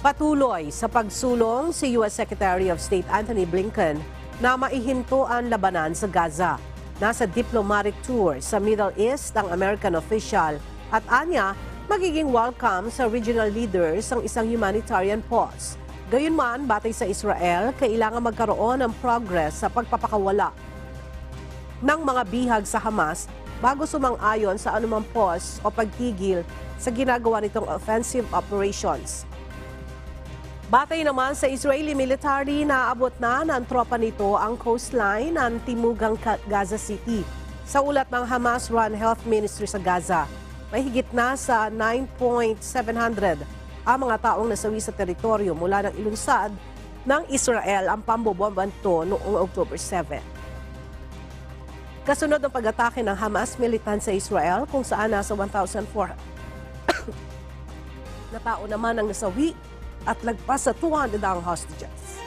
Patuloy sa pagsulong si U.S. Secretary of State Antony Blinken na maihinto ang labanan sa Gaza. Nasa diplomatic tour sa Middle East ang American official at anya magiging welcome sa regional leaders ang isang humanitarian pause. Gayunman, batay sa Israel, kailangan magkaroon ng progress sa pagpapakawala ng mga bihag sa Hamas bago sumang-ayon sa anumang pause o pagtigil sa ginagawa nitong offensive operations. Batay naman sa Israeli military, naabot na ng tropa nito ang coastline ng Timugang Gaza City. Sa ulat ng Hamas-run Health Ministry sa Gaza, may higit na sa 9,700 ang mga taong nasawi sa teritoryo mula ng ilunsad ng Israel ang pambobomba nito noong October 7. Kasunod ng pag-atake ng Hamas militant sa Israel kung saan nasa 1,400 na tao naman ang nasawi at lagpas sa 200 ang hostages.